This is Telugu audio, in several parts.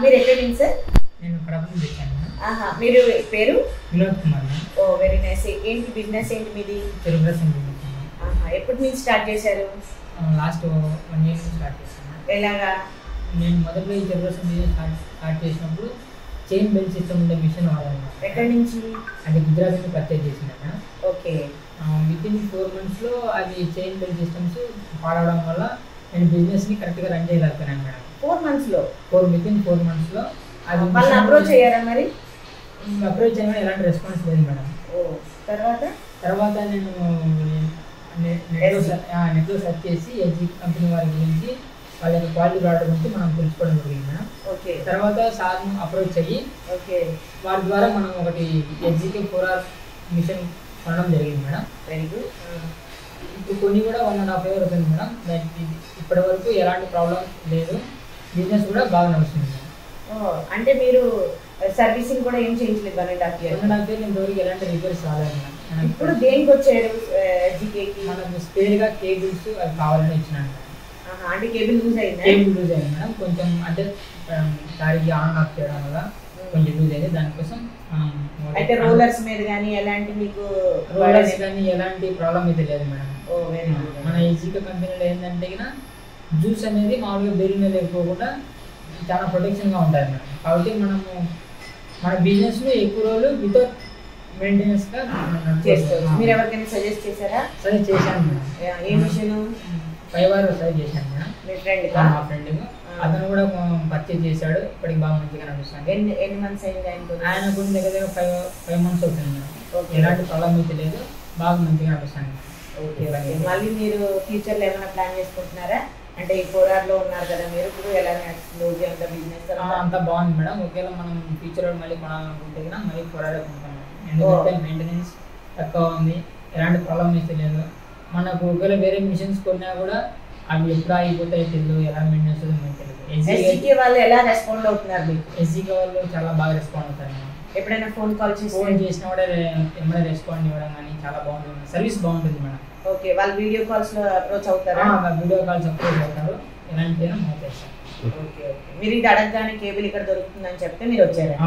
మీరు ఎక్కడి నుంచి సార్? నేను కడప నుంచి వచ్చాను. మీరు పేరు? వినోద్ కుమార్. ఓ వెరీ నైస్. ఏంటి బిజినెస్ ఏంటి మీది? చెరుకు ఎప్పటి నుంచి స్టార్ట్ చేశారు? లాస్ట్ 1 year నుంచి స్టార్ట్ చేశాను. ఎలాగా? నేను మొదట్లో ఈ చెరుకు బిజినెస్ స్టార్ట్ చేసినప్పుడు చైన్ బెల్ట్ సిస్టమ్ ఉండే మిషన్ వాడాను. ఎక్కడి నుంచి? అంటే గుజరాత్ నుంచి పర్చేజ్ చేసిందన్న. ఓకే. వితిన్ 4 monthsలో అది చైన్ బెల్ట్ సిస్టమ్స్ పాడవడం వల్ల నేను బిజినెస్ని కరెక్ట్గా రన్ చేయలేకపోయాను మేడం. 4 monthsలో? వితిన్ 4 monthsలో అది వాళ్ళు అప్రోచ్ అయ్యారా మరి? అప్రోచ్ చేయడం ఎలాంటి రెస్పాన్స్ లేదు మేడం. తర్వాత నేను నెట్లో సెర్చ్ చేసి ఎల్జీ కంపెనీ వారి గురించి వాళ్ళ యొక్క క్వాలిటీ ప్రోడక్ట్ గురించి మనం తెలుసుకోవడం జరిగింది మేడం. ఓకే. తర్వాత సార్ను అప్రోచ్ అయ్యి ఓకే వారి ద్వారా మనం ఒకటి ఎల్జీకి 4R మిషన్ కొనడం జరిగింది మేడం. Very good. ఇప్పుడు కొన్ని కూడా 1.5 year అవుతుంది మేడం. ఇప్పటి వరకు ఎలాంటి ప్రాబ్లం లేదు, బిజినెస్ కూడా బాగా నడుస్తుంది మేడం. అంటే మీరు సర్వీసింగ్ కూడా ఏం చేయించలేదు 1.5 years? ఇంతవరకు ఎలాంటి రిపేర్స్ రాలేదు మేడం. ఇప్పుడు దేనికి వచ్చారు ఎల్జీకి? మనకు స్పేర్గా కేబుల్స్ అవి కావాలని ఇచ్చినాను మేడం. అంటే కేబుల్ లూజ్ అయింది? కేబుల్ లూజ్ అయింది మేడం. కొంచెం అంటే దానికి ఆన్ ఆఫ్ చేయడం వల్ల కొంచెం లూజ్ అయింది. దానికోసం అయితే రోలర్స్ మీద కానీ ఎలాంటి మీకు రోలర్స్ కానీ ఎలాంటి ప్రాబ్లం అయితే లేదు మేడం. Very good. మన ఈజీగా కంపెనీలో ఏంటంటే జ్యూస్ అనేది మామూలుగా బెరీ మీద లేకపోకుండా చాలా ప్రొటెక్షన్గా ఉంటుంది మేడం. కాబట్టి మనము మన బిజినెస్లో ఎక్కువ రోజులు వితౌట్ మెయింటెనెన్స్గా చేసుకోవచ్చు. మీరు ఎవరికైనా సజెస్ట్ చేశారా? సజెస్ట్ చేశాను మేడం. ఏ మిషన్? 5R సజెస్ట్ చేశాను మేడం. మీ ఫ్రెండ్? మా ఫ్రెండ్. అతను కూడా పర్చేజ్ చేశాడు. ఇప్పటికి బాగా మంచిగా నడుస్తుంది. ఎన్ని మంత్స్ అయింది ఆయన కూడా దగ్గర 5 months అవుతుంది మేడం. ఎలాంటి ప్రాబ్లం అయితే లేదు, బాగా మంచిగా నడుస్తుంది. ఓకే. మళ్ళీ మీరు ఫ్యూచర్లో ఏమైనా ప్లాన్ చేసుకుంటున్నారా? అంటే ఈ 4Rలో ఉన్నారు కదా మీరు, ఇప్పుడు ఎలా నడుస్తుంది అంత బిజినెస్? అంతా బాగుంది మేడం. ఒకవేళ మనం ఫ్యూచర్లో మళ్ళీ కొనాలనుకుంటే మళ్ళీ 4R కొంటాం. ఎందుకంటే మెయింటెనెన్స్ తక్కువ ఉంది, ఎలాంటి ప్రాబ్లం అయితే లేదు. మనకు ఒకవేళ వేరే మిషన్స్ కొన్నా కూడా అవి ఎప్పుడు ఆగిపోతాయి తెలియదు, ఎలా మెయింటెనెన్స్ మనకి తెలియదు. ఎస్జీకే వాళ్ళు ఎలా రెస్పాండ్ అవుతున్నారు మీకు? ఎస్జీకే వాళ్ళు చాలా బాగా రెస్పాండ్ అవుతారు మేడం. ఎప్పుడైనా ఫోన్ చేసినా కూడా ఏమైనా రెస్పాండ్ ఇవ్వడం కానీ చాలా బాగుంటుంది. సర్వీస్ బాగుంటుంది మేడం. ఓకే. వాళ్ళు వీడియో కాల్స్లో అప్రోచ్ అవుతారా? వీడియో కాల్స్ అప్రోచ్ అవుతారు. ఎలాంటి చేస్తాం. ఓకే. మీరు ఇది అడగగానే కేబుల్ ఇక్కడ దొరుకుతుందని చెప్తే మీరు వచ్చారా?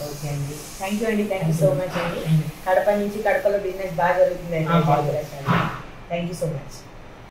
ఓకే అండి. థ్యాంక్ యూ అండి. థ్యాంక్ యూ సో మచ్ అండి. కడప నుంచి కడపలో బిజినెస్ బాగా జరుగుతుంది. Thank you so much.